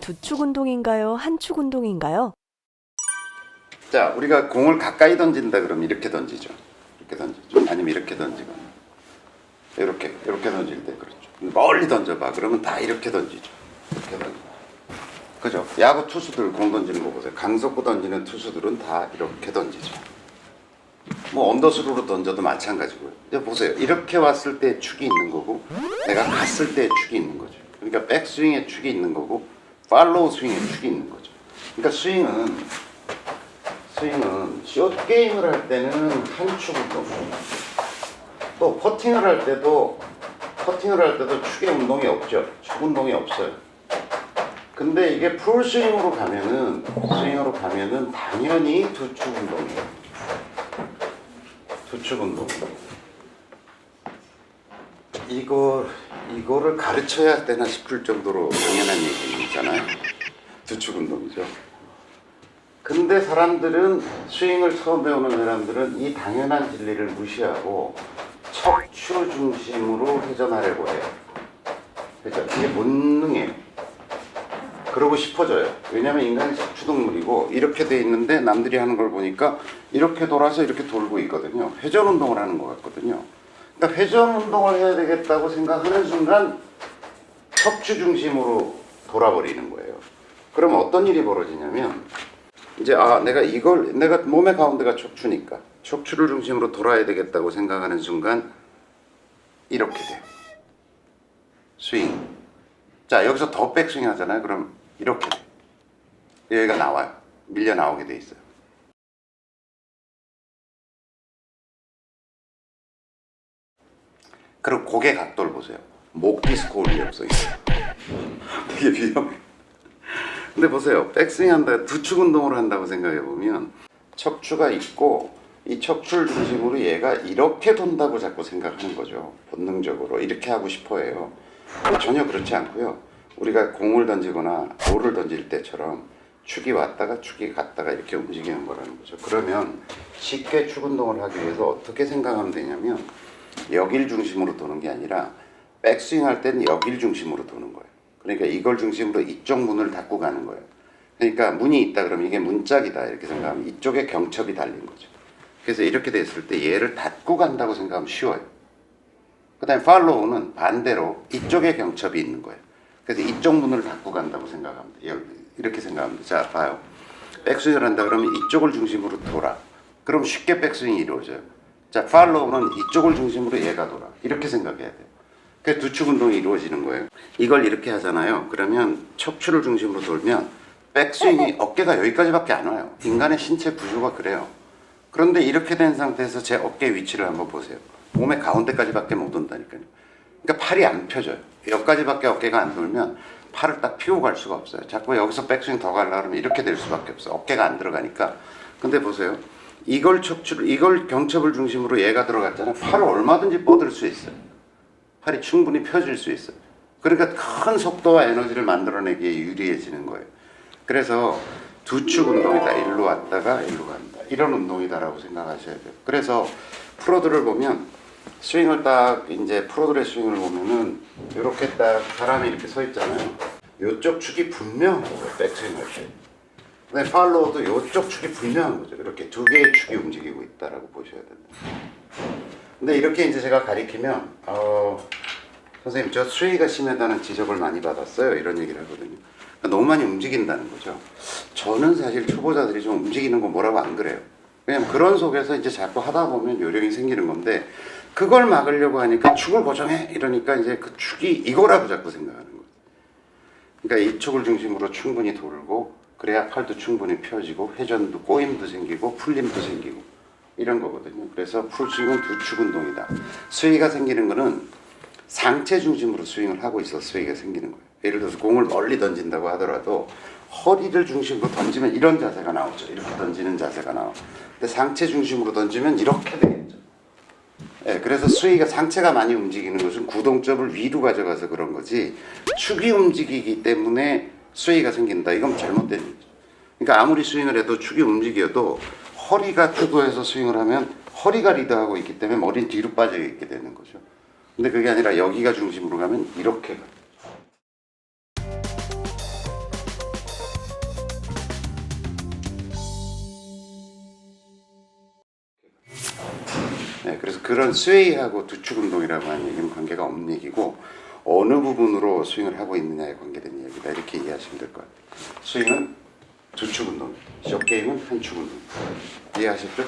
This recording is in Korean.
두 축 운동인가요? 한 축 운동인가요? 자, 우리가 공을 가까이 던진다 그러면 이렇게 던지죠. 이렇게 던지죠. 아니면 이렇게 던지거나 이렇게 던질 때 그렇죠. 멀리 던져봐. 그러면 다 이렇게 던지죠. 이렇게 던져. 그죠? 야구 투수들 공 던지는 거 보세요. 강속구 던지는 투수들은 다 이렇게 던지죠. 뭐 언더스로로 던져도 마찬가지고요. 이제 보세요. 이렇게 왔을 때 축이 있는 거고, 내가 갔을 때 축이 있는 거죠. 그러니까 백스윙에 축이 있는 거고, 팔로우 스윙에 축이 있는 거죠. 그러니까 스윙은 숏게임을 할 때는 한 축 운동, 또 퍼팅을 할 때도 축의 운동이 없죠. 축 운동이 없어요. 근데 이게 풀스윙으로 가면은 당연히 두 축 운동이에요. 두 축 운동. 이거를 가르쳐야 되나 싶을 정도로 당연한 얘기잖아요. 두 축 운동이죠. 근데 사람들은, 스윙을 처음 배우는 사람들은 이 당연한 진리를 무시하고 척추 중심으로 회전하려고 해요. 그죠? 이게 본능이에요. 그러고 싶어져요. 왜냐면 인간이 척추동물이고 이렇게 돼 있는데 남들이 하는 걸 보니까 이렇게 돌아서 이렇게 돌고 있거든요. 회전 운동을 하는 것 같거든요. 그러니까 회전 운동을 해야 되겠다고 생각하는 순간 척추 중심으로 돌아버리는 거예요. 그러면 어떤 일이 벌어지냐면, 이제 내가 몸의 가운데가 척추니까 척추를 중심으로 돌아야 되겠다고 생각하는 순간 이렇게 돼요. 스윙. 자, 여기서 더 백스윙 하잖아요. 그럼 이렇게 돼요. 여기가 나와요. 밀려 나오게 돼 있어요. 그리고 고개 각도를 보세요. 목 디스크 올리 없어요. 되게 위험해. 근데 보세요. 백스윙 한다, 두축 운동을 한다고 생각해 보면 척추가 있고 이 척추를 중심으로 얘가 이렇게 돈다고 자꾸 생각하는 거죠. 본능적으로 이렇게 하고 싶어 해요. 전혀 그렇지 않고요. 우리가 공을 던지거나 볼을 던질 때처럼 축이 왔다가 축이 갔다가 이렇게 움직이는 거라는 거죠. 그러면 쉽게 축 운동을 하기 위해서 어떻게 생각하면 되냐면, 여길 중심으로 도는 게 아니라 백스윙 할 때는 여길 중심으로 도는 거예요. 그러니까 이걸 중심으로 이쪽 문을 닫고 가는 거예요. 그러니까 문이 있다 그러면 이게 문짝이다 이렇게 생각하면 이쪽에 경첩이 달린 거죠. 그래서 이렇게 됐을 때 얘를 닫고 간다고 생각하면 쉬워요. 그 다음에 팔로우는 반대로 이쪽에 경첩이 있는 거예요. 그래서 이쪽 문을 닫고 간다고 생각합니다. 이렇게 생각합니다. 자, 봐요. 백스윙을 한다 그러면 이쪽을 중심으로 돌아. 그럼 쉽게 백스윙이 이루어져요. 자, 팔로우는 이쪽을 중심으로 얘가 돌아. 이렇게 생각해야 돼요. 그래서 두축 운동이 이루어지는 거예요. 이걸 이렇게 하잖아요. 그러면 척추를 중심으로 돌면 백스윙이 어깨가 여기까지밖에 안 와요. 인간의 신체 구조가 그래요. 그런데 이렇게 된 상태에서 제 어깨 위치를 한번 보세요. 몸의 가운데까지밖에 못 온다니까요. 그러니까 팔이 안 펴져요. 여기까지밖에 어깨가 안 돌면 팔을 딱 피고 갈 수가 없어요. 자꾸 여기서 백스윙 더 가려고 하면 이렇게 될 수밖에 없어요. 어깨가 안 들어가니까. 근데 보세요. 이걸 경첩을 중심으로 얘가 들어갔잖아요. 팔을 얼마든지 뻗을 수 있어요. 팔이 충분히 펴질 수 있어요. 그러니까 큰 속도와 에너지를 만들어내기에 유리해지는 거예요. 그래서 두축 운동이다. 일로 왔다가 일로 간다. 이런 운동이다라고 생각하셔야 돼요. 그래서 프로들을 보면 스윙을 딱 이제 프로들의 스윙을 보면은 이렇게 딱 사람이 이렇게 서 있잖아요. 이쪽 축이 분명한 거예요. 백스윙 할 때. 근데 팔로우도 이쪽 축이 분명한 거죠. 이렇게 두 개의 축이 움직이고 있다라고 보셔야 된다. 근데 이렇게 이제 제가 가리키면 선생님 저 스웨이가 심하다는 지적을 많이 받았어요. 이런 얘기를 하거든요. 그러니까 너무 많이 움직인다는 거죠. 저는 사실 초보자들이 좀 움직이는 거 뭐라고 안 그래요. 왜냐면 그런 속에서 이제 자꾸 하다 보면 요령이 생기는 건데, 그걸 막으려고 하니까 축을 고정해 이러니까 이제 그 축이 이거라고 자꾸 생각하는 거예요. 그러니까 이쪽을 중심으로 충분히 돌고, 그래야 팔도 충분히 펴지고 회전도 꼬임도 생기고 풀림도 생기고 이런 거거든요. 그래서 풀스윙은 두축 운동이다. 스윙가 생기는 거는 상체 중심으로 스윙을 하고 있어 스윙가 생기는 거예요. 예를 들어서 공을 멀리 던진다고 하더라도 허리를 중심으로 던지면 이런 자세가 나오죠. 이렇게 던지는 자세가 나와. 근데 상체 중심으로 던지면 이렇게 되겠죠. 예, 그래서 스윙가 상체가 많이 움직이는 것은 구동점을 위로 가져가서 그런 거지, 축이 움직이기 때문에 스윙가 생긴다. 이건 잘못된 거죠. 그러니까 아무리 스윙을 해도 축이 움직여도 허리가 주도해서 스윙을 하면 허리가 리드하고 있기 때문에 머리는 뒤로 빠져 있게 되는 거죠. 근데 그게 아니라 여기가 중심으로 가면 이렇게 가요. 네, 그래서 그런 스웨이하고 두축 운동이라고 하는 얘기는 관계가 없는 얘기고 어느 부분으로 스윙을 하고 있느냐에 관계된 얘기다 이렇게 이해하시면 될 것 같아요. 스윙은 두축 운동, 숏게임은 한축 운동. 이해하셨죠?